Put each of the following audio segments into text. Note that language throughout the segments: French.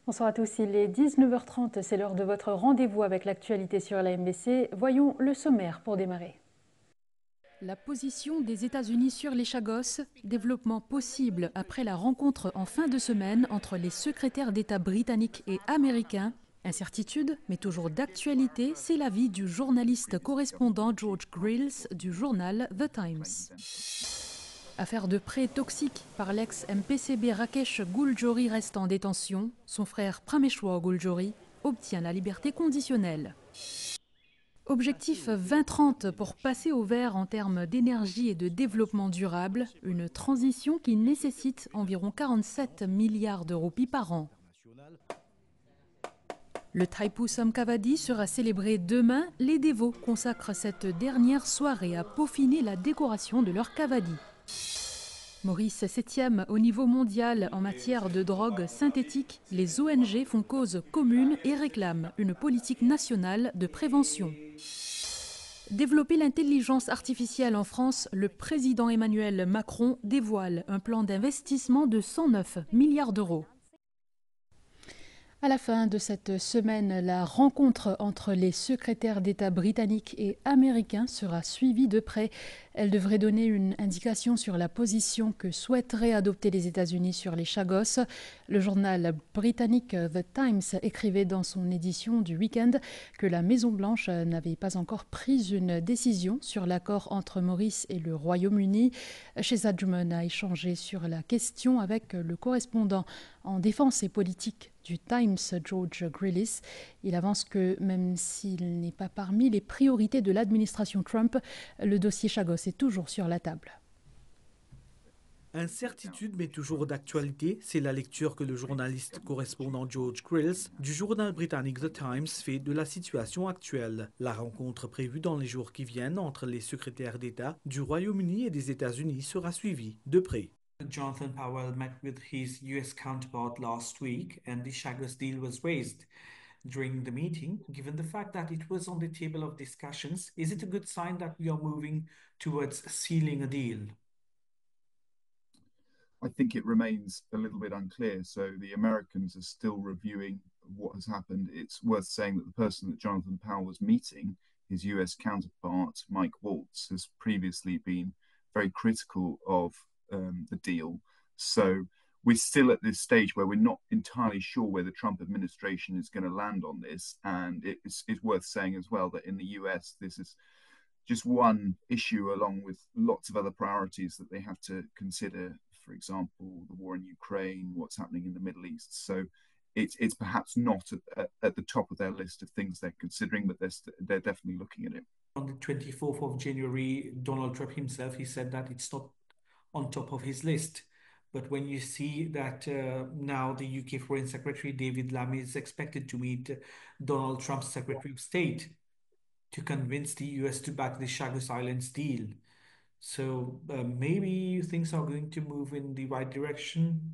Bonsoir à tous, il est 19h30, c'est l'heure de votre rendez-vous avec l'actualité sur la MBC. Voyons le sommaire pour démarrer. La position des États-Unis sur les Chagos, développement possible après la rencontre en fin de semaine entre les secrétaires d'État britanniques et américains. Incertitude, mais toujours d'actualité, c'est l'avis du journaliste correspondant George Grills du journal The Times. Affaire de prêt toxique par l'ex-MPCB Rakesh Gouljori reste en détention. Son frère Prameshwar Gouljori obtient la liberté conditionnelle. Objectif 2030 pour passer au vert en termes d'énergie et de développement durable. Une transition qui nécessite environ 47 milliards de roupies par an. Le Thaipusam Kavadi sera célébré demain. Les dévots consacrent cette dernière soirée à peaufiner la décoration de leur Kavadi. Maurice 7e au niveau mondial en matière de drogue synthétique, les ONG font cause commune et réclament une politique nationale de prévention. Développer l'intelligence artificielle en France, le président Emmanuel Macron dévoile un plan d'investissement de 109 milliards d'euros. À la fin de cette semaine, la rencontre entre les secrétaires d'État britanniques et américains sera suivie de près. Elle devrait donner une indication sur la position que souhaiteraient adopter les États-Unis sur les Chagos. Le journal britannique The Times écrivait dans son édition du week-end que la Maison-Blanche n'avait pas encore pris une décision sur l'accord entre Maurice et le Royaume-Uni. Shehzad Juman a échangé sur la question avec le correspondant en défense et politique du Times, George Grillis. Il avance que même s'il n'est pas parmi les priorités de l'administration Trump, le dossier Chagos est toujours sur la table. Incertitude mais toujours d'actualité, c'est la lecture que le journaliste correspondant George Grills du journal britannique The Times fait de la situation actuelle. La rencontre prévue dans les jours qui viennent entre les secrétaires d'État du Royaume-Uni et des États-Unis sera suivie de près. Jonathan Powell met with his US counterpart last week and the Chagos deal was raised. During the meeting, given the fact that it was on the table of discussions, is it a good sign that we are moving towards sealing a deal? I think it remains a little bit unclear. So the Americans are still reviewing what has happened. It's worth saying that the person that Jonathan Powell was meeting, his US counterpart, Mike Waltz, has previously been very critical of the deal. So we're still at this stage where we're not entirely sure where the Trump administration is going to land on this. And it's worth saying as well that in the US, this is just one issue along with lots of other priorities that they have to consider. For example, the war in Ukraine, what's happening in the Middle East. So it's perhaps not at the top of their list of things they're considering, but they're definitely looking at it. On the 24th of January, Donald Trump himself, he said that it's not on top of his list. But when you see that now the UK Foreign Secretary David Lammy is expected to meet Donald Trump's Secretary of State to convince the US to back the Chagos Islands deal. So maybe things are going to move in the right direction.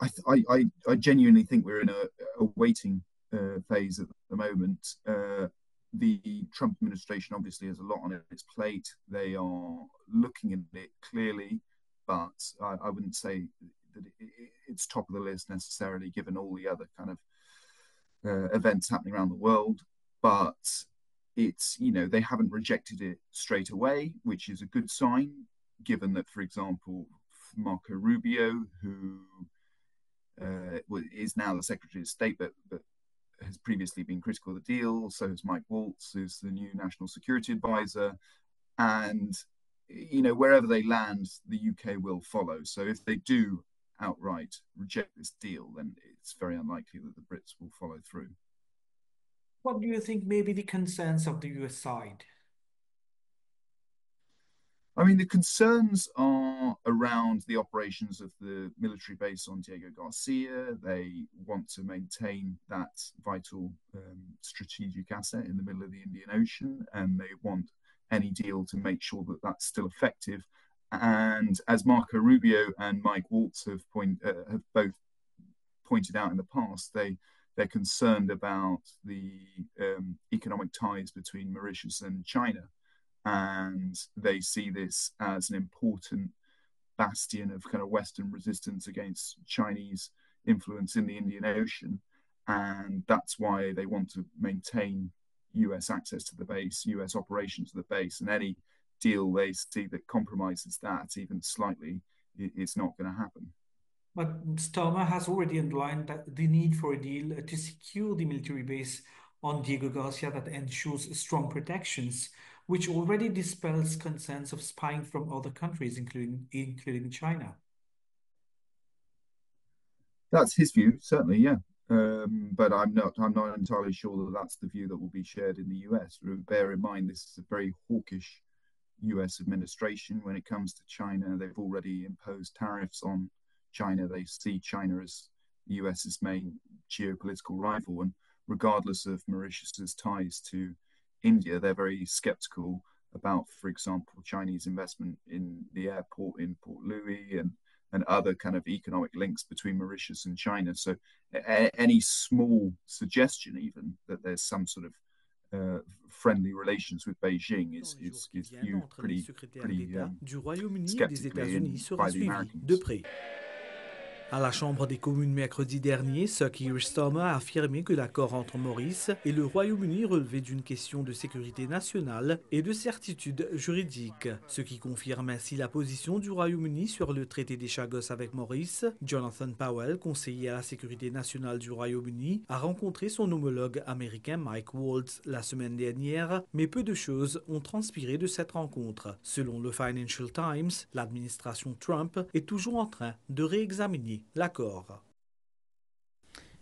I genuinely think we're in a waiting phase at the moment. The Trump administration obviously has a lot on its plate. They are looking at it clearly, but I wouldn't say that it's top of the list necessarily, given all the other kind of events happening around the world. But it's, they haven't rejected it straight away, which is a good sign, given that, for example, Marco Rubio, who is now the Secretary of State, but has previously been critical of the deal. So has Mike Waltz, who's the new National Security Advisor. And, wherever they land, the UK will follow. So if they do outright reject this deal, then it's very unlikely that the Brits will follow through. What do you think may be the concerns of the US side? I mean, the concerns are around the operations of the military base on Diego Garcia. They want to maintain that vital strategic asset in the middle of the Indian Ocean, and they want any deal to make sure that that's still effective. And as Marco Rubio and Mike Waltz have both pointed out in the past, they're concerned about the economic ties between Mauritius and China. And they see this as an important bastion of kind of Western resistance against Chinese influence in the Indian Ocean. And that's why they want to maintain US access to the base, US operation to the base. And any deal they see that compromises that even slightly, it's not going to happen. But Starmer has already underlined that the need for a deal to secure the military base on Diego Garcia that ensures strong protections, which already dispels concerns of spying from other countries, including China. That's his view, certainly, yeah. But I'm not entirely sure that that's the view that will be shared in the US. Bear in mind, this is a very hawkish US administration when it comes to China. They've already imposed tariffs on China. They see China as the US's main geopolitical rival. And regardless of Mauritius's ties to India, they're very skeptical about, for example, Chinese investment in the airport in Port Louis and other kind of economic links between Mauritius and China. So any small suggestion even that there's some sort of friendly relations with Beijing is viewed pretty skeptically by the Americans. À la Chambre des communes mercredi dernier, Sir Keir Starmer a affirmé que l'accord entre Maurice et le Royaume-Uni relevait d'une question de sécurité nationale et de certitude juridique, ce qui confirme ainsi la position du Royaume-Uni sur le traité des Chagos avec Maurice. Jonathan Powell, conseiller à la sécurité nationale du Royaume-Uni, a rencontré son homologue américain Mike Waltz la semaine dernière, mais peu de choses ont transpiré de cette rencontre. Selon le Financial Times, l'administration Trump est toujours en train de réexaminer l'accord.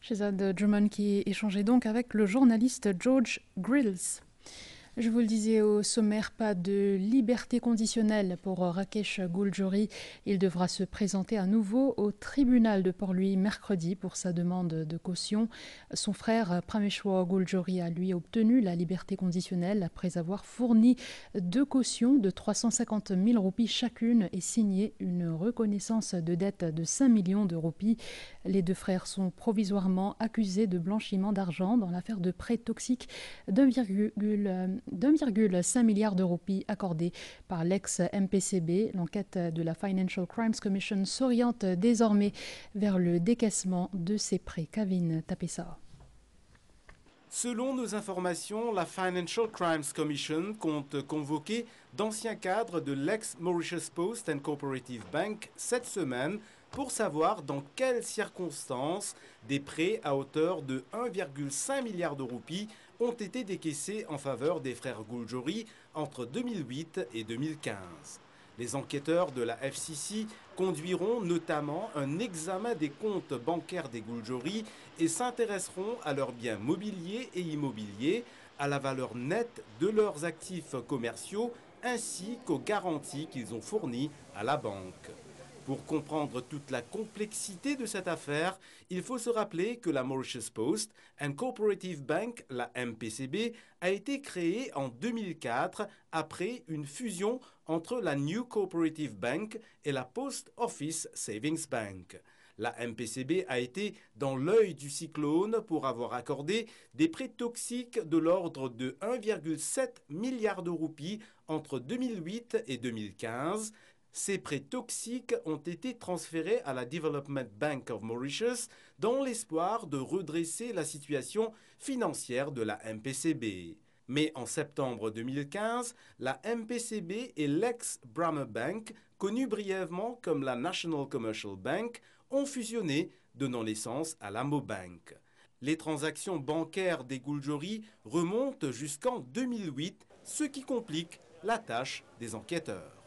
Shehzad Drummond qui échangeait donc avec le journaliste George Grills. Je vous le disais au sommaire, pas de liberté conditionnelle pour Rakesh Guljory. Il devra se présenter à nouveau au tribunal de Port-Louis mercredi pour sa demande de caution. Son frère Prameshwar Guljory a lui obtenu la liberté conditionnelle après avoir fourni 2 cautions de 350 000 roupies chacune et signé une reconnaissance de dette de 5 millions de roupies. Les 2 frères sont provisoirement accusés de blanchiment d'argent dans l'affaire de prêt toxique d'1,5 milliard de roupies accordées par l'ex-MPCB. L'enquête de la Financial Crimes Commission s'oriente désormais vers le décaissement de ces prêts. Kavin Tapessa. Selon nos informations, la Financial Crimes Commission compte convoquer d'anciens cadres de l'ex-Mauritius Post and Cooperative Bank cette semaine pour savoir dans quelles circonstances des prêts à hauteur de 1,5 milliard de roupies ont été décaissés en faveur des frères Guljory entre 2008 et 2015. Les enquêteurs de la FCC conduiront notamment un examen des comptes bancaires des Guljory et s'intéresseront à leurs biens mobiliers et immobiliers, à la valeur nette de leurs actifs commerciaux ainsi qu'aux garanties qu'ils ont fournies à la banque. Pour comprendre toute la complexité de cette affaire, il faut se rappeler que la Mauritius Post and Cooperative Bank, la MPCB, a été créée en 2004 après une fusion entre la New Cooperative Bank et la Post Office Savings Bank. La MPCB a été dans l'œil du cyclone pour avoir accordé des prêts toxiques de l'ordre de 1,7 milliard de roupies entre 2008 et 2015. Ces prêts toxiques ont été transférés à la Development Bank of Mauritius dans l'espoir de redresser la situation financière de la MPCB. Mais en septembre 2015, la MPCB et l'ex-Bremer Bank, connue brièvement comme la National Commercial Bank, ont fusionné, donnant naissance à la Mobank. Les transactions bancaires des Guljory remontent jusqu'en 2008, ce qui complique la tâche des enquêteurs.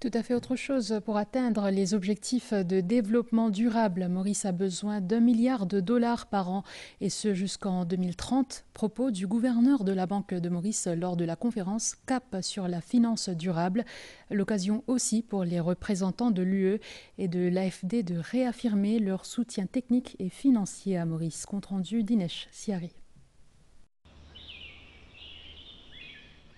Tout à fait autre chose. Pour atteindre les objectifs de développement durable, Maurice a besoin d'1 milliard de dollars par an, et ce jusqu'en 2030. Propos du gouverneur de la Banque de Maurice lors de la conférence CAP sur la finance durable. L'occasion aussi pour les représentants de l'UE et de l'AFD de réaffirmer leur soutien technique et financier à Maurice. Compte rendu d'Inesh Siari.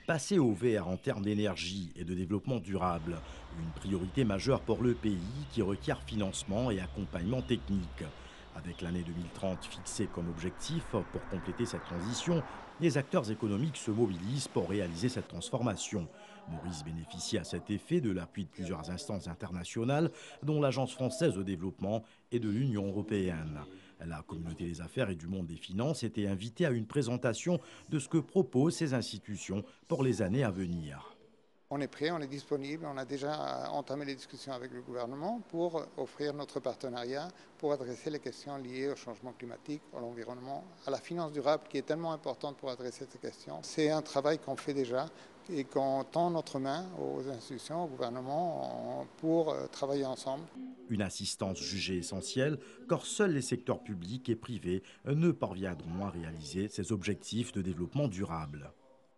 Passer au vert en termes d'énergie et de développement durable, une priorité majeure pour le pays qui requiert financement et accompagnement technique. Avec l'année 2030 fixée comme objectif pour compléter cette transition, les acteurs économiques se mobilisent pour réaliser cette transformation. Maurice bénéficie à cet effet de l'appui de plusieurs instances internationales, dont l'Agence française de développement et de l'Union européenne. La communauté des affaires et du monde des finances était invitée à une présentation de ce que proposent ces institutions pour les années à venir. On est prêt, on est disponible, on a déjà entamé les discussions avec le gouvernement pour offrir notre partenariat pour adresser les questions liées au changement climatique, à l'environnement, à la finance durable qui est tellement importante pour adresser ces questions. C'est un travail qu'on fait déjà et qu'on tend notre main aux institutions, au gouvernement pour travailler ensemble. Une assistance jugée essentielle car seuls les secteurs publics et privés ne parviendront à réaliser ces objectifs de développement durable.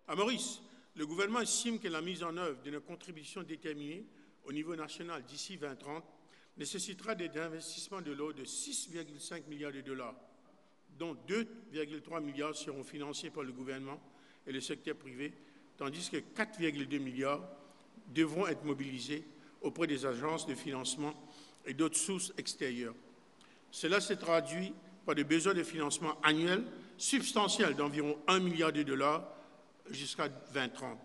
À Maurice, le gouvernement estime que la mise en œuvre d'une contribution déterminée au niveau national d'ici 2030 nécessitera des investissements de l'ordre de 6,5 milliards de dollars, dont 2,3 milliards seront financés par le gouvernement et le secteur privé, tandis que 4,2 milliards devront être mobilisés auprès des agences de financement et d'autres sources extérieures. Cela se traduit par des besoins de financement annuels substantiels d'environ 1 milliard de dollars jusqu'à 2030.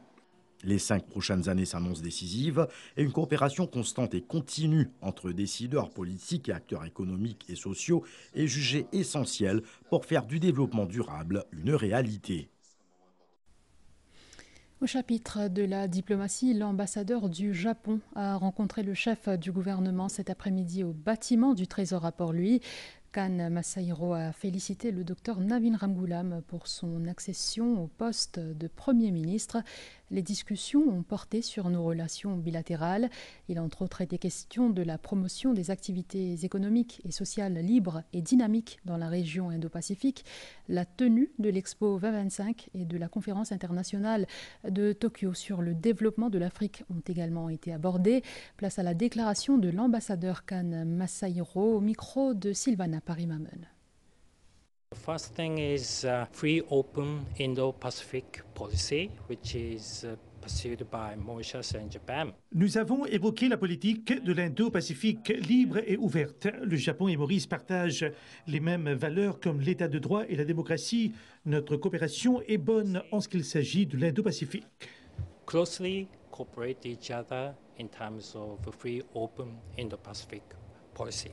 Les 5 prochaines années s'annoncent décisives et une coopération constante et continue entre décideurs politiques et acteurs économiques et sociaux est jugée essentielle pour faire du développement durable une réalité. Au chapitre de la diplomatie, l'ambassadeur du Japon a rencontré le chef du gouvernement cet après-midi au bâtiment du Trésor à Port-Louis. Kan Masahiro a félicité le docteur Navin Ramgoolam pour son accession au poste de Premier ministre. Les discussions ont porté sur nos relations bilatérales. Il a entre autres été question de la promotion des activités économiques et sociales libres et dynamiques dans la région Indo-Pacifique, la tenue de l'Expo 2025 et de la conférence internationale de Tokyo sur le développement de l'Afrique ont également été abordées. Place à la déclaration de l'ambassadeur Kan Masahiro au micro de Sylvana Parimamen. The first thing is free, open Indo-Pacific policy, which is pursued by Mauritius and Japan. Nous avons évoqué la politique de l'Indo-Pacifique libre et ouverte. Le Japon et Maurice partagent les mêmes valeurs comme l'état de droit et la démocratie. Notre coopération est bonne en ce qu'il s'agit de l'Indo-Pacifique. Closely cooperate each other in terms of a free, open Indo-Pacific policy.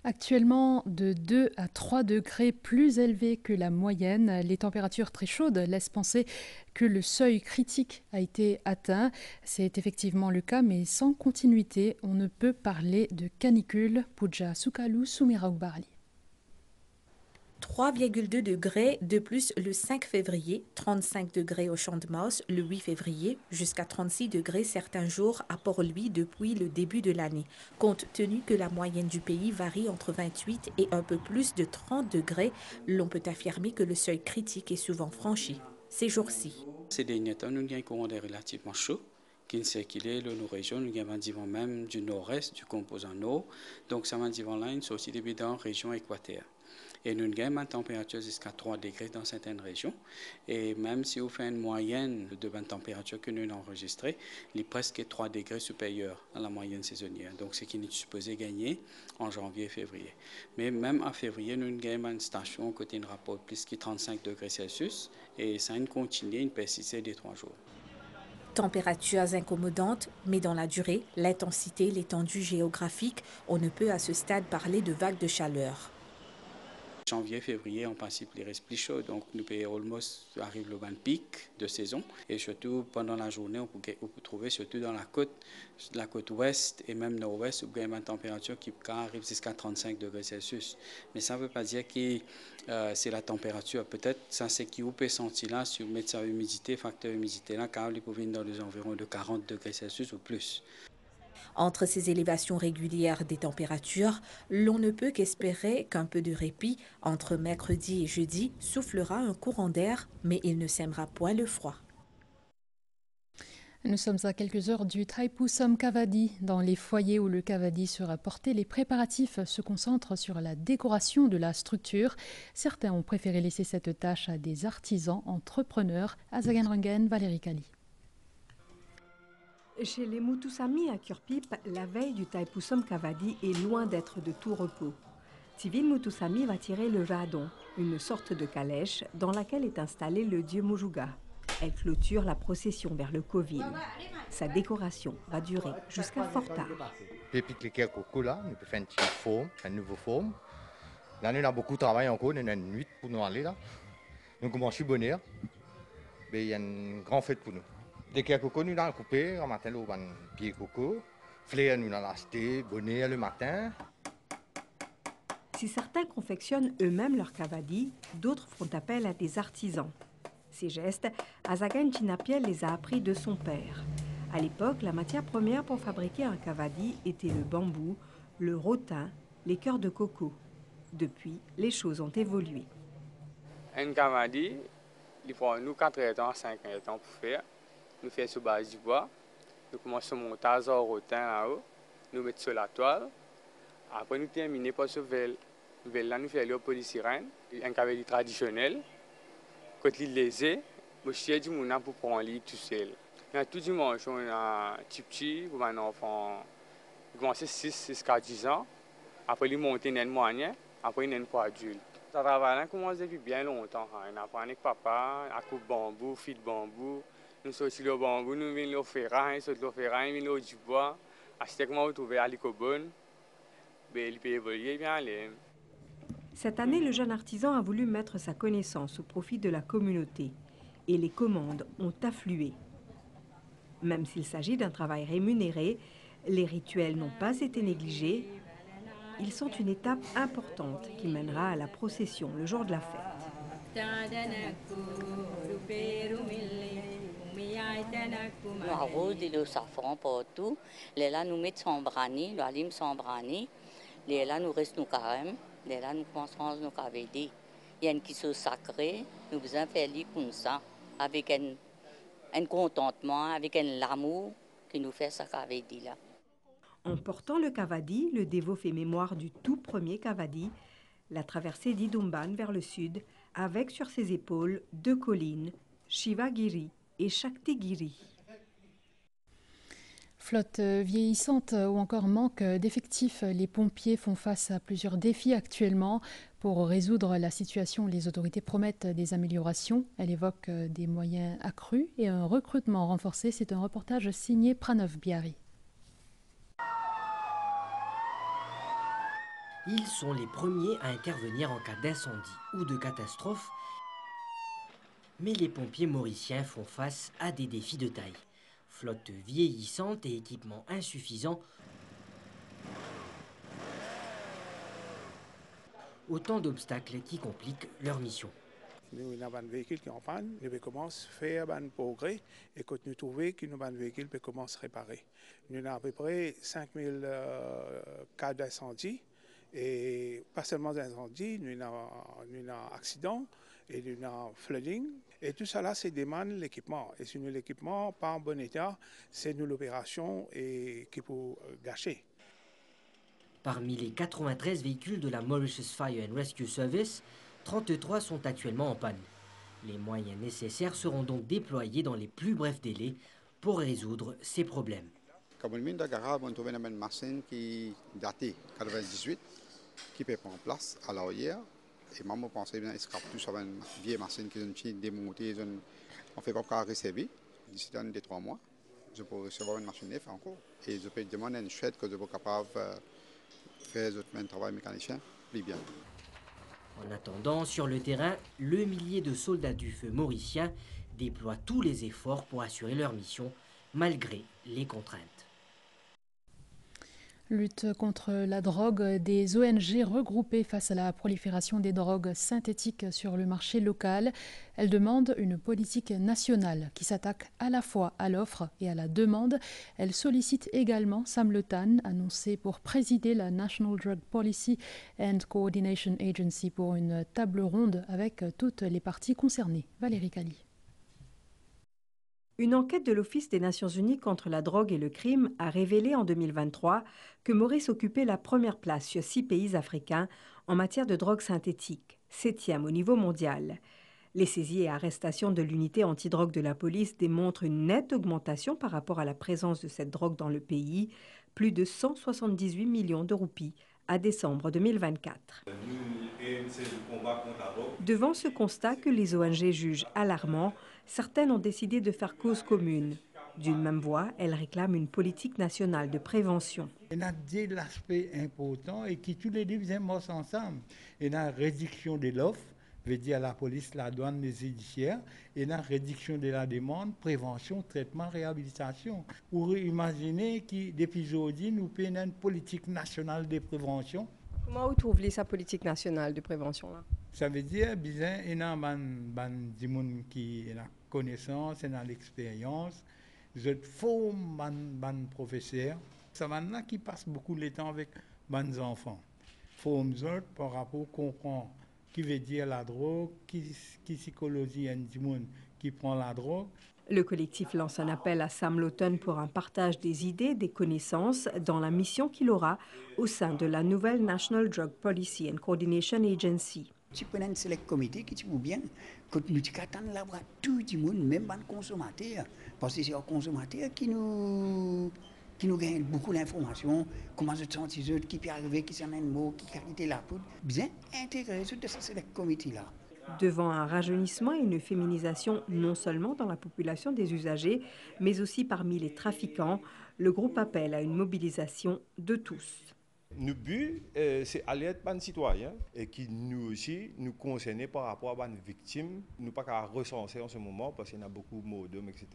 Actuellement, de 2 à 3 degrés plus élevés que la moyenne, les températures très chaudes laissent penser que le seuil critique a été atteint. C'est effectivement le cas, mais sans continuité, on ne peut parler de canicule. Puja Sukalu Sumiraubali. 3,2 degrés de plus le 5 février, 35 degrés au Champ de Mars le 8 février, jusqu'à 36 degrés certains jours à Port-Louis depuis le début de l'année, compte tenu que la moyenne du pays varie entre 28 et un peu plus de 30 degrés, l'on peut affirmer que le seuil critique est souvent franchi ces jours-ci. Ces derniers temps, nous avons un courant d'air relativement chaud qui circulait dans nos régions. Nous avons un divan même du nord-est, du composant nord. Donc, ça m'a dit là, une sortie de dans la région équatoriale. Et nous avons une température jusqu'à 3 degrés dans certaines régions. Et même si on fait une moyenne de bonne température que nous avons enregistrée, il est presque 3 degrés supérieur à la moyenne saisonnière. Donc, ce qui est supposé gagner en janvier et février. Mais même en février, nous avons une station côté un rapport plus que 35 degrés Celsius. Et ça a continué, une persistance des 3 jours. Températures incommodantes, mais dans la durée, l'intensité, l'étendue géographique, on ne peut à ce stade parler de vagues de chaleur. Janvier, février, en principe, il reste plus chaud. Donc, nous pouvons almost arriver le bon pic de saison. Et surtout, pendant la journée, on peut trouver, surtout dans la côte ouest et même nord-ouest, où il y a une température qui arrive jusqu'à 35 degrés Celsius. Mais ça ne veut pas dire que c'est la température. Peut-être, ça c'est qui vous peut sentir là, si vous mettez sa humidité, facteur humidité là, car il peut venir dans les environs de 40 degrés Celsius ou plus. Entre ces élévations régulières des températures, l'on ne peut qu'espérer qu'un peu de répit entre mercredi et jeudi soufflera un courant d'air, mais il ne sèmera point le froid. Nous sommes à quelques heures du Thaipusam Kavadi. Dans les foyers où le Kavadi sera porté, les préparatifs se concentrent sur la décoration de la structure. Certains ont préféré laisser cette tâche à des artisans entrepreneurs. Azaganrangen, Valérie Kali. Chez les Mutusami à Kurpip, la veille du Thaipusam Kavadi est loin d'être de tout repos. Tivin Mutusami va tirer le jadon, une sorte de calèche dans laquelle est installé le dieu Mujuga. Elle clôture la procession vers le Covil. Sa décoration va durer jusqu'à fort tard. Depuis que les coco là, nous faisons une forme, une nouvelle forme. Là, nous avons beaucoup de travail encore, nous avons une nuit pour nous aller là. Nous commençons bonheur, mais il y a une grande fête pour nous. Dès qu'il y a coco, nous allons couper, un matin, nous allons pied coco, fleur, nous allons acheter, bonheur le matin. Si certains confectionnent eux-mêmes leur cavadi, d'autres font appel à des artisans. Ces gestes, Azagan Chinapiel les a appris de son père. À l'époque, la matière première pour fabriquer un cavadi était le bambou, le rotin, les cœurs de coco. Depuis, les choses ont évolué. Un cavadi, il faut nous 4 ans, 5 ans pour faire. Nous faisons sur base du bois. Nous commençons à monter au rotin là-haut. Nous mettons sur la toile. Après, nous terminons par ce vel. Là, nous faisons le polysirène, un cavadi traditionnel. Quand il est lésé, je suis du monde pour prendre lui tout seul. Il y a tout dimanche, on a un petit pour un enfant. Il commence à 6 à 10 ans. Après, il monte une moyenne. Après, il est pour adulte. Ça travaille commence depuis bien longtemps. On apprend avec papa, à coupe bambou, fil de bambou. Nous sortons le bambou, nous venons le ferraille, nous sortons le ferraille, nous venons du bois. À ce moment où on trouve à l'icobone, il peut évoluer bien aller. Cette année, le jeune artisan a voulu mettre sa connaissance au profit de la communauté. Et les commandes ont afflué. Même s'il s'agit d'un travail rémunéré, les rituels n'ont pas été négligés. Ils sont une étape importante qui mènera à la procession le jour de la fête. Nous arrosons le safran partout. Là, nous mettons son brani, nous allons son brani. Là, nous restons carême. Là, nous commençons nos cavadi. Il y a une qui sont sacrée. Nous besoin faire comme ça, avec un contentement, avec un amour qui nous fait ça cavadi là. En portant le cavadi, le dévot fait mémoire du tout premier cavadi, la traversée d'Idumban vers le sud, avec sur ses épaules 2 collines, Shivagiri et Shaktigiri. Flotte vieillissante ou encore manque d'effectifs, les pompiers font face à plusieurs défis actuellement. Pour résoudre la situation, les autorités promettent des améliorations. Elles évoquent des moyens accrus et un recrutement renforcé. C'est un reportage signé Pranav Biari. Ils sont les premiers à intervenir en cas d'incendie ou de catastrophe. Mais les pompiers mauriciens font face à des défis de taille. Flotte vieillissante et équipements insuffisants. Autant d'obstacles qui compliquent leur mission. Nous avons un véhicule qui est en panne, nous commençons à faire un progrès et quand nous trouvons que nous avons un véhicule qui commence à réparer. Nous avons à peu près 5000 cas d'incendie et pas seulement d'incendie, nous avons accident et nous avons flooding. Et tout ça là, c'est demande l'équipement. Et si nous l'équipement pas en bon état, c'est nous l'opération qui peut gâcher. Parmi les 93 véhicules de la Mauritius Fire and Rescue Service, 33 sont actuellement en panne. Les moyens nécessaires seront donc déployés dans les plus brefs délais pour résoudre ces problèmes. Comme le ministre de Garab, on trouve une machine qui datée 98, qui peut prendre place à l'arrière. Et moi, je pensais bien scraper tout sur une vieille machine qui est démontée. On fait comme ça recevoir. D'ici dans 2-3 mois, je peux recevoir une machine neuve encore. Et je peux demander à une chouette que je sois capable de faire un travail mécanicien plus bien. En attendant, sur le terrain, le millier de soldats du feu mauriciens déploient tous les efforts pour assurer leur mission, malgré les contraintes. Lutte contre la drogue, des ONG regroupées face à la prolifération des drogues synthétiques sur le marché local. Elles demandent une politique nationale qui s'attaque à la fois à l'offre et à la demande. Elles sollicitent également Sam Le Tan, annoncé pour présider la National Drug Policy and Coordination Agency, pour une table ronde avec toutes les parties concernées. Valérie Cali. Une enquête de l'Office des Nations Unies contre la drogue et le crime a révélé en 2023 que Maurice occupait la première place sur 6 pays africains en matière de drogue synthétique, 7e au niveau mondial. Les saisies et arrestations de l'unité antidrogue de la police démontrent une nette augmentation par rapport à la présence de cette drogue dans le pays, plus de 178 millions de roupies à décembre 2024. Devant ce constat que les ONG jugent alarmant, certaines ont décidé de faire cause commune. D'une même voix, elles réclament une politique nationale de prévention. Il y a deux aspects importants et qui tous les deux viennent ensemble. Il y a la réduction de l'offre, veut dire la police, la douane, les judiciaires, et la réduction de la demande, prévention, traitement, réhabilitation. Pour imaginer que depuis aujourd'hui, nous payons une politique nationale de prévention. Comment vous trouvez sa politique nationale de prévention là? Ça veut dire bien il y a des gens qui ont la connaissance, et l'expérience. Je forme des professeurs. Ça maintenant qui passe beaucoup de temps avec des enfants. Forme par rapport à comprendre qui veut dire la drogue, qui psychologie un monde qui prend la drogue. Le collectif lance un appel à Sam Lawton pour un partage des idées, des connaissances dans la mission qu'il aura au sein de la nouvelle National Drug Policy and Coordination Agency. Tu peux un select comité qui vous bien que nous attendons là tout le monde, même les consommateurs, parce que c'est les consommateurs qui nous gagnent beaucoup d'informations, comment se sentent les autres, qui peut arriver, qui s'en mot, qui qualité la poudre, bien intégrer ce select comité là. Devant un rajeunissement et une féminisation non seulement dans la population des usagers, mais aussi parmi les trafiquants, le groupe appelle à une mobilisation de tous. Notre but, c'est aller être des citoyens et qui nous aussi nous concerner par rapport à des victimes. Nous ne pouvons pas recenser en ce moment parce qu'il y a beaucoup de mots, etc.,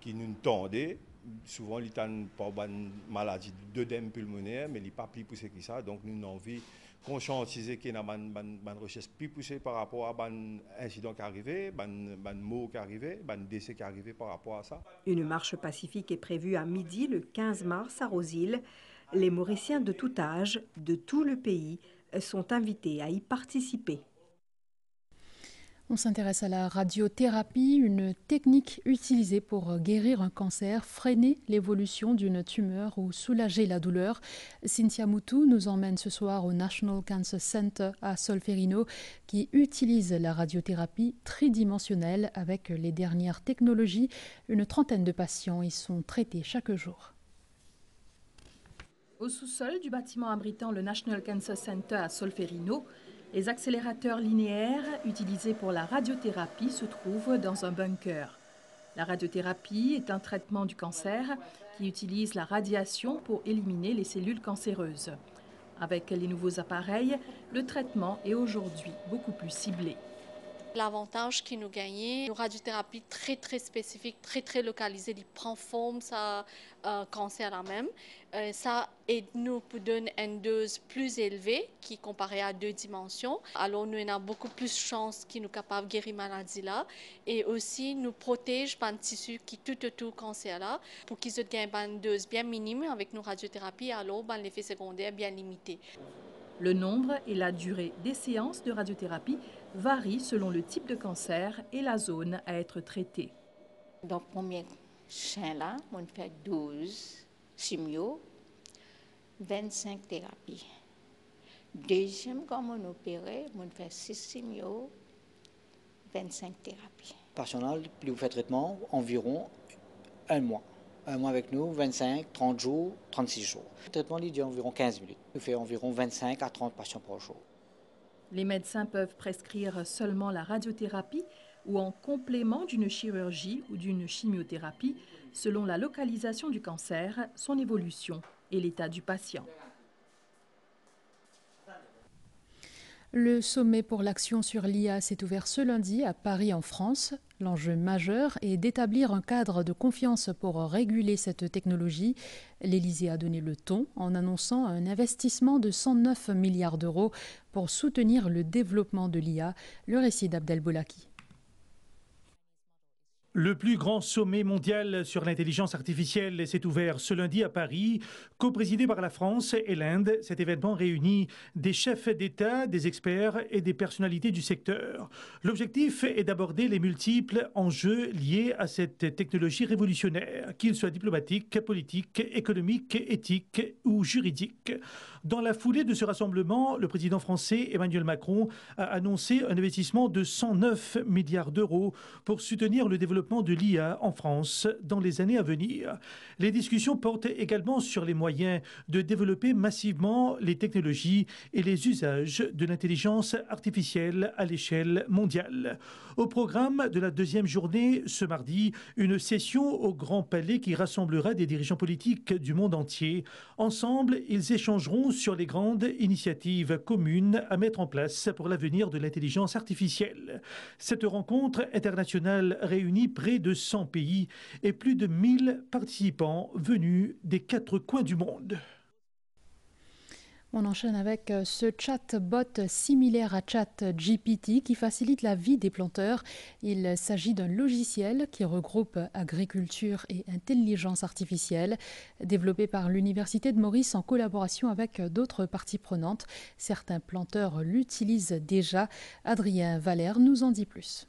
qui nous tendaient. Souvent, ils ont pas une maladie d'œdème pulmonaire, mais ils ne sont pas plus poussés que ça. Donc, nous avons envie conscientiser qu'il y a une recherche plus poussée par rapport à un incident qui est arrivé, un mot qui est arrivé, un décès qui est arrivé par rapport à ça. Une marche pacifique est prévue à midi le 15 mars à Roseville. Les Mauriciens de tout âge, de tout le pays, sont invités à y participer. On s'intéresse à la radiothérapie, une technique utilisée pour guérir un cancer, freiner l'évolution d'une tumeur ou soulager la douleur. Cynthia Moutou nous emmène ce soir au National Cancer Center à Solferino qui utilise la radiothérapie tridimensionnelle avec les dernières technologies. Une trentaine de patients y sont traités chaque jour. Au sous-sol du bâtiment abritant le National Cancer Center à Solferino, les accélérateurs linéaires utilisés pour la radiothérapie se trouvent dans un bunker. La radiothérapie est un traitement du cancer qui utilise la radiation pour éliminer les cellules cancéreuses. Avec les nouveaux appareils, le traitement est aujourd'hui beaucoup plus ciblé. L'avantage qui nous gagne, une radiothérapie très spécifique, très localisée, qui prend forme ça cancer là même. Ça aide nous pour donner une dose plus élevée qui comparée à 2 dimensions. Alors nous avons beaucoup plus de chances qu'ils nous capables de guérir maladie là et aussi nous protège par un tissu qui tout cancer là pour qu'ils aient une dose bien minime avec nos radiothérapies. Alors l'effet secondaire bien limité. Le nombre et la durée des séances de radiothérapie varient selon le type de cancer et la zone à être traitée. Donc, premier chien là, on fait 12 chimio, 25 thérapies. Deuxième, comme on opère, on fait 6 chimio, 25 thérapies. Personnel, plus vous faites traitement, environ 1 mois. 1 mois avec nous, 25, 30 jours, 36 jours. Le traitement il dure environ 15 minutes. On fait environ 25 à 30 patients par jour. Les médecins peuvent prescrire seulement la radiothérapie ou en complément d'une chirurgie ou d'une chimiothérapie selon la localisation du cancer, son évolution et l'état du patient. Le sommet pour l'action sur l'IA s'est ouvert ce lundi à Paris en France. L'enjeu majeur est d'établir un cadre de confiance pour réguler cette technologie. L'Élysée a donné le ton en annonçant un investissement de 109 milliards d'euros pour soutenir le développement de l'IA. Le récit d'Abdel Boulaki. Le plus grand sommet mondial sur l'intelligence artificielle s'est ouvert ce lundi à Paris, coprésidé par la France et l'Inde. Cet événement réunit des chefs d'État, des experts et des personnalités du secteur. L'objectif est d'aborder les multiples enjeux liés à cette technologie révolutionnaire, qu'ils soient diplomatiques, politiques, économiques, éthiques ou juridiques. Dans la foulée de ce rassemblement, le président français Emmanuel Macron a annoncé un investissement de 109 milliards d'euros pour soutenir le développement développement de l'IA en France dans les années à venir. Les discussions portent également sur les moyens de développer massivement les technologies et les usages de l'intelligence artificielle à l'échelle mondiale. Au programme de la deuxième journée, ce mardi, une session au Grand Palais qui rassemblera des dirigeants politiques du monde entier. Ensemble, ils échangeront sur les grandes initiatives communes à mettre en place pour l'avenir de l'intelligence artificielle. Cette rencontre internationale réunit près de 100 pays et plus de 1000 participants venus des 4 coins du monde. On enchaîne avec ce chatbot similaire à ChatGPT qui facilite la vie des planteurs. Il s'agit d'un logiciel qui regroupe agriculture et intelligence artificielle, développé par l'Université de Maurice en collaboration avec d'autres parties prenantes. Certains planteurs l'utilisent déjà. Adrien Valère nous en dit plus.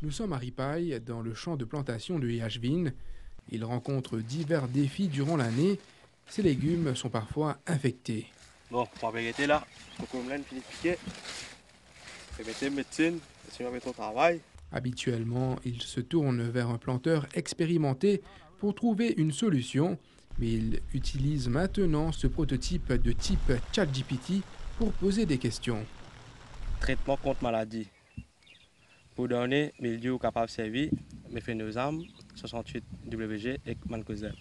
Nous sommes à Ripaille, dans le champ de plantation de Yashvin. Il rencontre divers défis durant l'année. Ses légumes sont parfois infectés. Bon, pour arrêter là, je peux me piquer. Je vais mettre médecine, je vais mettre au travail. Habituellement, il se tourne vers un planteur expérimenté pour trouver une solution, mais il utilise maintenant ce prototype de type ChatGPT pour poser des questions. Traitement contre maladie. Pour donner milieu capable de servir, méphénosam, 68 WG et mancozeb.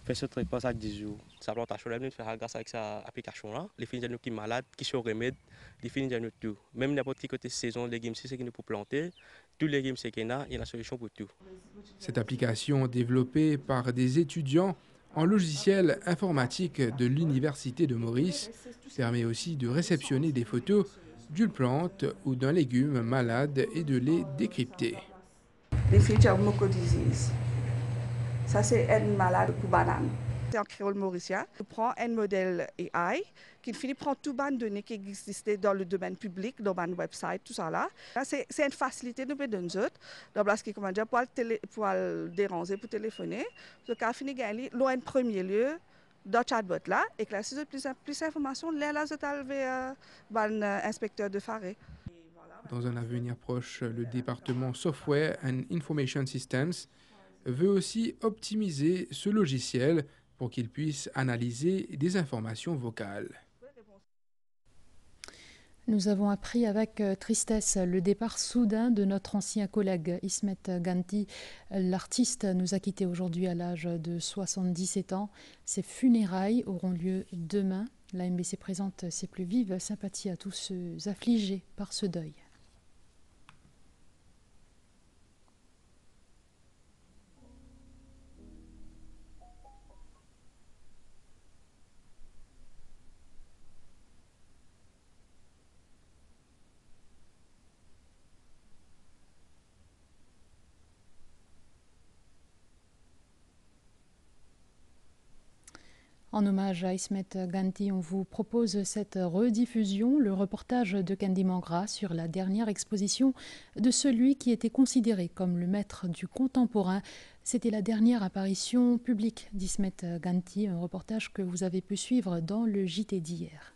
Fait ce traitement chaque 10 jours. Sa plantation, elle fait grâce à cette application-là. Les filles qui sont malades, qui sont remèdes, les filles de tout. Même n'importe quelle côté saison, les légumes, c'est ce qu'il nous pour planter. Tous les légumes, c'est qu'il y a une solution pour tout. Cette application développée par des étudiants en logiciel informatique de l'Université de Maurice permet aussi de réceptionner des photos d'une plante ou d'un légume malade et de les décrypter. Les features mucodisease. Ça, c'est une malade pour banane. C'est en créole mauricien. On prend un modèle AI qui finit par prendre tout ban de données qui existaient dans le domaine public, dans le website, tout ça là. C'est une facilité de nous autres. Dans ce qui comment dire, pour le déranger, pour téléphoner. Ce qui a fini gagner, en premier lieu, dans le chatbot là, et que là, si vous avez plus d'informations, là, vous avez un inspecteur de forêt. Dans un avenir proche, le département Software and Information Systems veut aussi optimiser ce logiciel pour qu'il puisse analyser des informations vocales. Nous avons appris avec tristesse le départ soudain de notre ancien collègue Ismet Ganti. L'artiste nous a quittés aujourd'hui à l'âge de 77 ans. Ses funérailles auront lieu demain. La MBC présente ses plus vives sympathies à tous ceux affligés par ce deuil. En hommage à Ismet Ganti, on vous propose cette rediffusion, le reportage de Candy Mangra sur la dernière exposition de celui qui était considéré comme le maître du contemporain. C'était la dernière apparition publique d'Ismet Ganti, un reportage que vous avez pu suivre dans le JT d'hier.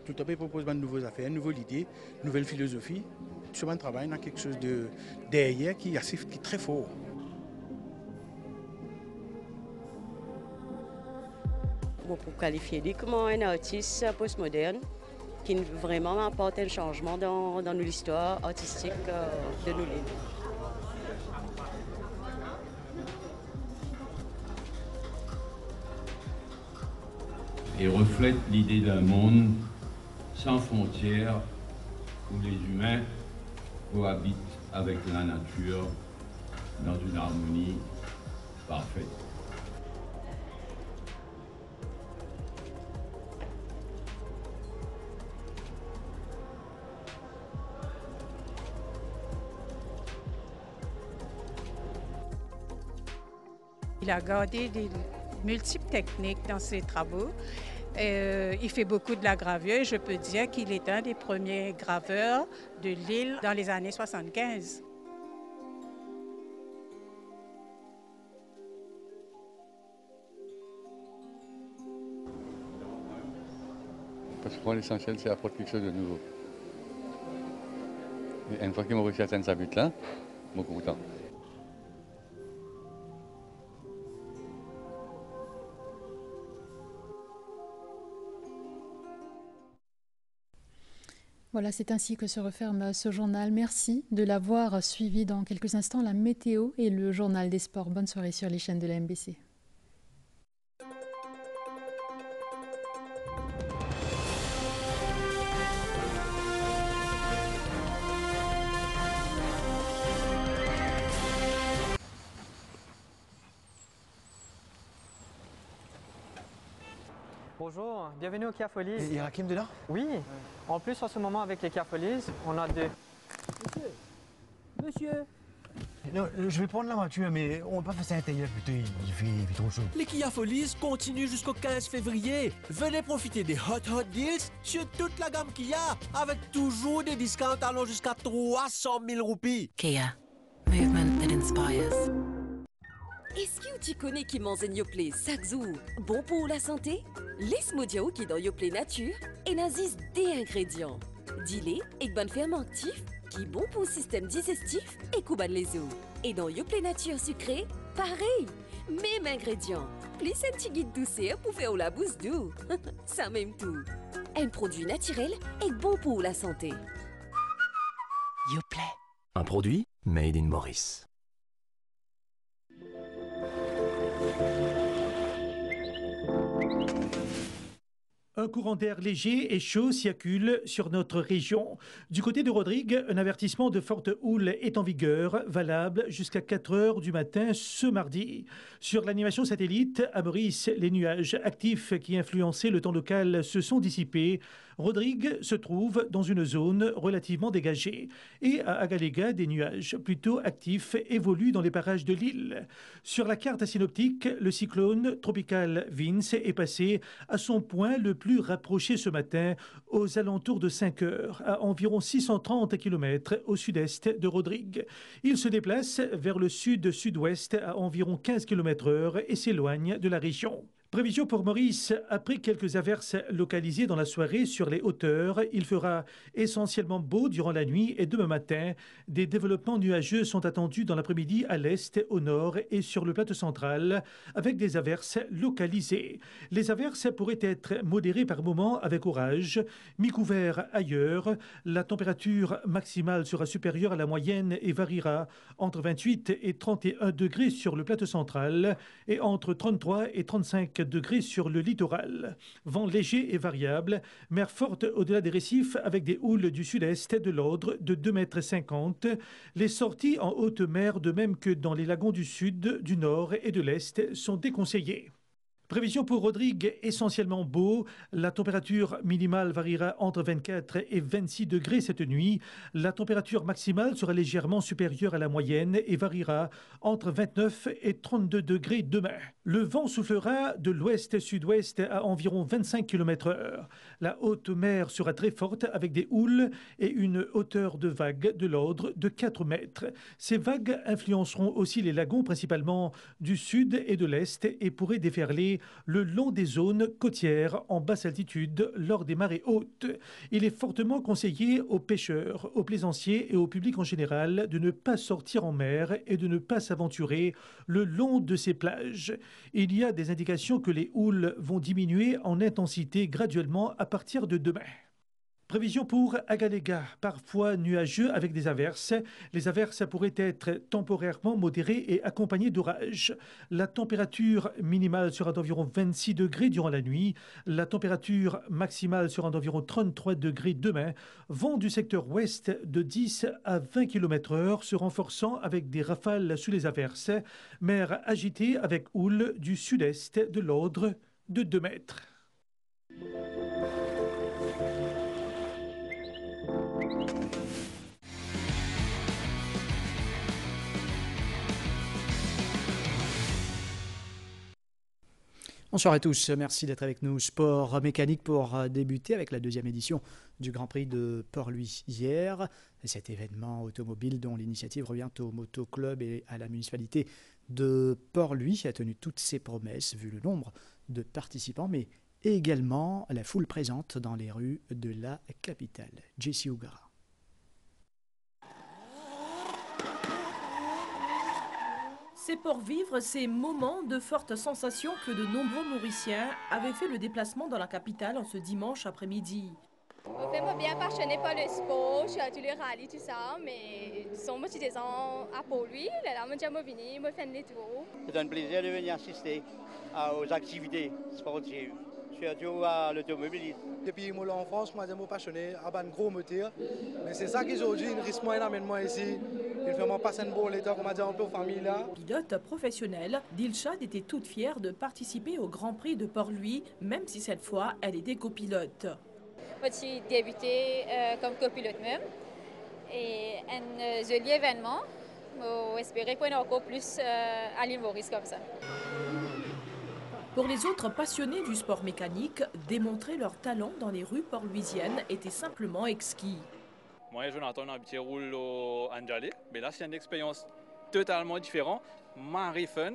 Tout à fait propose de nouvelles affaires, nouvelles idées, nouvelle philosophie. Sur un travail, on a quelque chose de derrière qui est très fort. Bon, pour qualifier lui comme un artiste postmoderne qui vraiment apporte un changement dans l'histoire artistique de nos livres. Et reflète l'idée d'un monde sans frontières, où les humains cohabitent avec la nature dans une harmonie parfaite. Il a gardé des multiples techniques dans ses travaux. Il fait beaucoup de la gravure et je peux dire qu'il est un des premiers graveurs de l'île dans les années 75. Parce que pour moi, l'essentiel, c'est apporter quelque chose de nouveau. Et une fois qu'ils m'ont réussi à atteindre ce but-là, je suis content. Voilà, c'est ainsi que se referme ce journal. Merci de l'avoir suivi. Dans quelques instants, la météo et le journal des sports. Bonne soirée sur les chaînes de la MBC. Bonjour, bienvenue au Kia Folies. Il y a Hakim dedans? Oui, en plus en ce moment avec les Kia Folies, on a deux. Monsieur. Non, je vais prendre la voiture, mais on va pas faire ça à l'intérieur, putain, il fait trop chaud. Les Kia Folies continuent jusqu'au 15 février. Venez profiter des hot deals sur toute la gamme Kia, avec toujours des discounts allant jusqu'à 300 000 roupies. Kia, movement that inspires. Est-ce que tu connais qui mange Yoplait chaque jour? Bon pour la santé? Laisse-moi dire qui dans Yoplait Nature et n'azise des ingrédients. Dis-les et bonne fermentif qui est bon pour le système digestif et couban les os. Et dans Yoplait Nature sucré, pareil, même ingrédients. Plus un petit guide douceur pour faire la bouche doux. Ça même tout. Un produit naturel et bon pour la santé. Yoplait. Un produit made in Maurice. Un courant d'air léger et chaud circule sur notre région. Du côté de Rodrigue, un avertissement de forte houle est en vigueur, valable jusqu'à 4 heures du matin ce mardi. Sur l'animation satellite, à Maurice, les nuages actifs qui influençaient le temps local se sont dissipés. Rodrigue se trouve dans une zone relativement dégagée. Et à Agalega, des nuages plutôt actifs évoluent dans les parages de l'île. Sur la carte synoptique, le cyclone tropical Vince est passé à son point le plus rapproché ce matin, aux alentours de 5 heures, à environ 630 km au sud-est de Rodrigue. Il se déplace vers le sud-sud-ouest à environ 15 km/h et s'éloigne de la région. Prévision pour Maurice, après quelques averses localisées dans la soirée sur les hauteurs, il fera essentiellement beau durant la nuit et demain matin. Des développements nuageux sont attendus dans l'après-midi à l'est, au nord et sur le plateau central, avec des averses localisées. Les averses pourraient être modérées par moments avec orage, mi-couvert ailleurs. La température maximale sera supérieure à la moyenne et variera entre 28 et 31 degrés sur le plateau central et entre 33 et 35 degrés sur le littoral. Vent léger et variable, mer forte au-delà des récifs avec des houles du sud-est de l'ordre de 2,50 m. Les sorties en haute mer, de même que dans les lagons du sud, du nord et de l'est, sont déconseillées. Prévision pour Rodrigue, essentiellement beau. La température minimale variera entre 24 et 26 degrés cette nuit. La température maximale sera légèrement supérieure à la moyenne et variera entre 29 et 32 degrés demain. Le vent soufflera de l'ouest-sud-ouest à environ 25 km/h. La haute mer sera très forte avec des houles et une hauteur de vague de l'ordre de 4 mètres. Ces vagues influenceront aussi les lagons, principalement du sud et de l'est, et pourraient déferler le long des zones côtières en basse altitude lors des marées hautes. Il est fortement conseillé aux pêcheurs, aux plaisanciers et au public en général de ne pas sortir en mer et de ne pas s'aventurer le long de ces plages. Il y a des indications que les houles vont diminuer en intensité graduellement à partir de demain. Prévision pour Agalega, parfois nuageux avec des averses. Les averses pourraient être temporairement modérées et accompagnées d'orages. La température minimale sera d'environ 26 degrés durant la nuit. La température maximale sera d'environ 33 degrés demain. Vent du secteur ouest de 10 à 20 km/h se renforçant avec des rafales sous les averses. Mer agitée avec houle du sud-est de l'ordre de 2 mètres. Bonsoir à tous, merci d'être avec nous. Sport mécanique pour débuter avec la deuxième édition du Grand Prix de Port-Louis hier. Cet événement automobile dont l'initiative revient au Motoclub et à la municipalité de Port-Louis a tenu toutes ses promesses vu le nombre de participants. Mais et également la foule présente dans les rues de la capitale. Jessie Ougara. C'est pour vivre ces moments de fortes sensations que de nombreux Mauriciens avaient fait le déplacement dans la capitale en ce dimanche après-midi. Je suis bien passionné par le sport, je suis à tous les rallyes, tout ça, mais disons, moi, je suis à Port-Louis, là, je suis venu, je fais les tours. C'est un plaisir de venir assister aux activités sportives, surtout à l'automobilisme. Depuis mon enfance, moi, je suis passionné à un gros moteur, mais c'est ça qu'aujourd'hui, il risque énormément ici. Il fait mon passer un bon l'état, comme on dit un peu famille là. Pilote professionnelle, Dilshad était toute fière de participer au Grand Prix de Port-Louis, même si cette fois, elle était copilote. J'ai débuté comme copilote même et un joli événement. J'espère qu'on a encore plus à l'île Maurice comme ça. Pour les autres passionnés du sport mécanique, démontrer leur talent dans les rues port-louisiennes était simplement exquis. Moi, Jonathan, on a habitué roule au Anjali, mais là, c'est une expérience totalement différente, marre fun.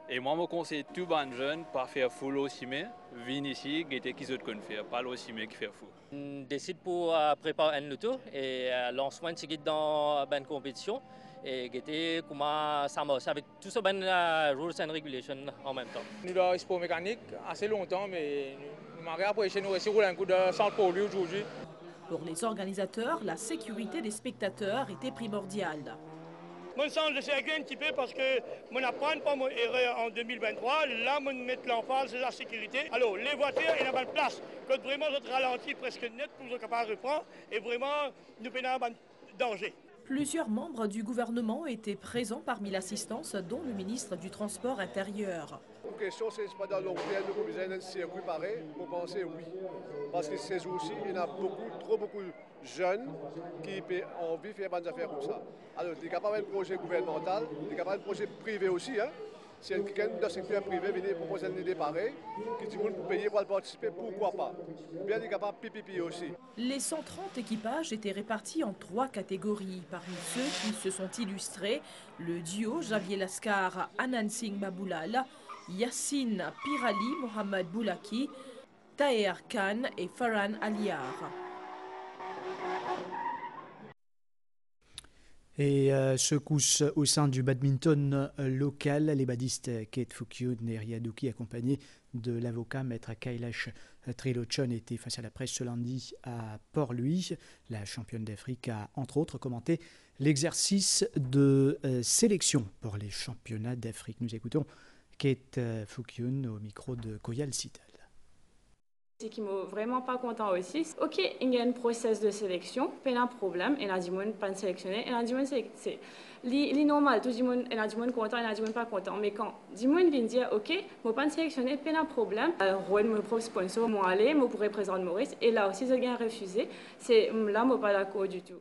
Et moi, je conseille tout les jeunes pas faire full au cimé, venir ici, guetter qui autres qu'on fait, pas le cimé qui fait fou. On décide pour préparer un auto et lancement c'est dans une compétition et guetter comment ça marche avec tout ce rules and regulations en même temps. Nous avons sport mécanique assez longtemps, mais nous m'avons apprécié nous aussi rouler un coup de centre pour lui aujourd'hui. Pour les organisateurs, la sécurité des spectateurs était primordiale. Mon sens, je sais un petit peu parce que mon apprendre pas mon erreur en 2023. Là, mon mettre l'emphase, c'est la sécurité. Alors, les voitures, il y a pas de place. Quand vraiment, notre ralenti presque net pour être capable de reprendre et vraiment, nous pénal un danger. Plusieurs membres du gouvernement étaient présents parmi l'assistance, dont le ministre du Transport intérieur. La question, c'est pas dans long terme, nous avons besoin d'un circuit pareil. Pour penser oui. Parce que c'est aussi, il y a trop beaucoup de jeunes qui ont envie de faire des affaires comme ça. Alors, il y a capable d'un projet gouvernemental, il y a capable d'un projet privé aussi. Hein. Si quelqu'un dans le secteur privé vient proposer une idée pareille, qui dit pour payer pour participer, pourquoi pas? Bien, il est capable de pipi aussi. Les 130 équipages étaient répartis en 3 catégories. Parmi ceux qui se sont illustrés, le duo Javier Lascar, Anand Singh Baboulal, Yassine Pirali, Mohamed Boulaki, Taher Khan et Farhan Aliar. Et secousse au sein du badminton local, les badistes Kate Fukyun et Riadouki, accompagnés de l'avocat maître Kailash Trilochan, étaient face à la presse ce lundi à Port-Louis. La championne d'Afrique a entre autres commenté l'exercice de sélection pour les championnats d'Afrique. Nous écoutons Kate Fukyun au micro de Koyal Sital. Ce qui m'a vraiment pas content aussi, ok, il y a un process de sélection, pas un problème, il y a du monde pas sélectionné, il y a du monde c'est normal, tout le monde, il y a du monde content, il y a du monde pas content, mais quand du monde vient dire ok, moi pas sélectionné, pas un problème, Rouen mon propre sponsor, moi aller, moi pourrais présenter Maurice, et là aussi je viens refuser, c'est là moi pas d'accord du tout.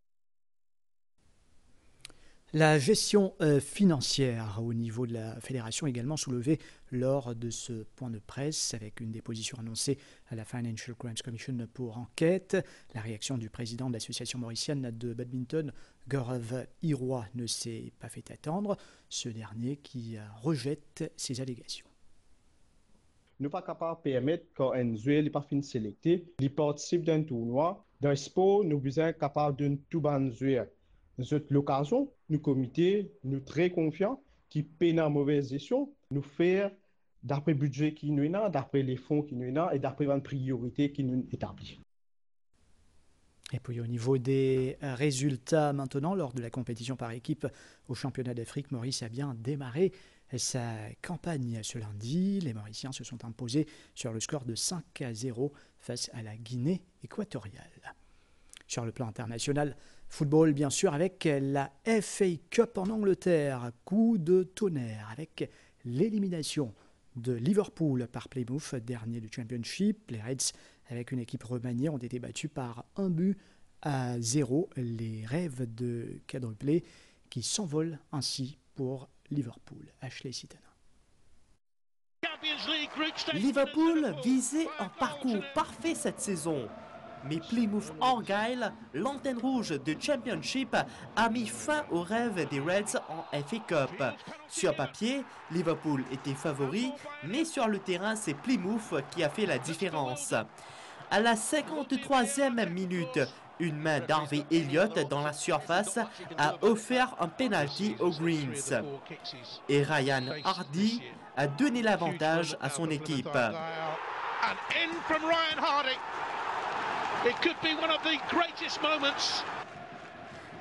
La gestion financière au niveau de la fédération également soulevée lors de ce point de presse avec une déposition annoncée à la Financial Crimes Commission pour enquête. La réaction du président de l'association mauricienne de badminton, Gaurav Iroy, ne s'est pas fait attendre. Ce dernier qui rejette ces allégations. Nous ne sommes pas capables de permettre qu'un joueur n'est pas fini sélecté, il participe d'un tournoi. Dans le sport, nous sommes capables d'un tout bon joueur. Cette l'occasion, nous comité, nous très confiants, qui peinent en mauvaise gestion, nous faire d'après le budget qui nous est, d'après les fonds qui nous est et d'après une priorité qui nous établit. Et puis au niveau des résultats maintenant, lors de la compétition par équipe au championnat d'Afrique, Maurice a bien démarré sa campagne ce lundi. Les Mauriciens se sont imposés sur le score de 5-0 face à la Guinée équatoriale. Sur le plan international, football bien sûr avec la FA Cup en Angleterre, coup de tonnerre avec l'élimination de Liverpool par Plymouth, dernier du Championship. Les Reds, avec une équipe remaniée, ont été battus par 1-0. Les rêves de quadruplé qui s'envolent ainsi pour Liverpool. Ashley Sitana. Liverpool visait un parcours parfait cette saison. Mais Plymouth Argyle, l'antenne rouge de Championship, a mis fin au rêve des Reds en FA Cup. Sur papier, Liverpool était favori, mais sur le terrain, c'est Plymouth qui a fait la différence. À la 53e minute, une main d'Harvey Elliott dans la surface a offert un penalty aux Greens. Et Ryan Hardy a donné l'avantage à son équipe.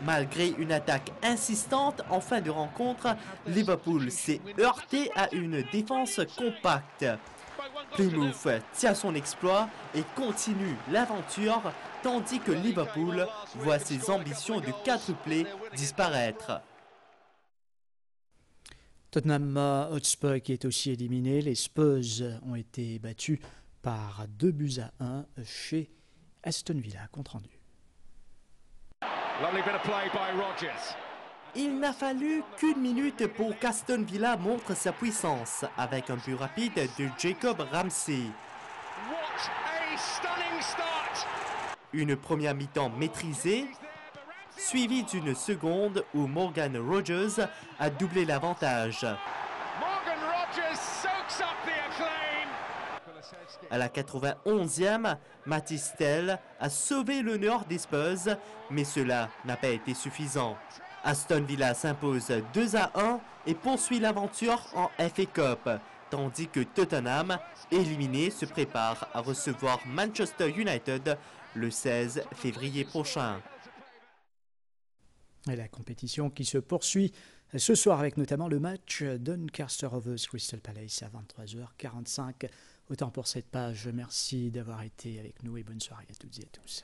Malgré une attaque insistante en fin de rencontre, Liverpool s'est heurté à une défense compacte. Plymouth tient son exploit et continue l'aventure, tandis que Liverpool voit ses ambitions de quadruplé disparaître. Tottenham Hotspur qui est aussi éliminé. Les Spurs ont été battus par 2-1 chez Aston Villa. Compte rendu. Il n'a fallu qu'une minute pour qu'Aston Villa montre sa puissance avec un but rapide de Jacob Ramsey. Une première mi-temps maîtrisée, suivie d'une seconde où Morgan Rogers a doublé l'avantage. À la 91e, Mathys Tel a sauvé l'honneur des Spurs, mais cela n'a pas été suffisant. Aston Villa s'impose 2-1 et poursuit l'aventure en FA Cup, tandis que Tottenham, éliminé, se prépare à recevoir Manchester United le 16 février prochain. Et la compétition qui se poursuit ce soir avec notamment le match Doncaster Rovers Crystal Palace à 23h45. Autant pour cette page. Merci d'avoir été avec nous et bonne soirée à toutes et à tous.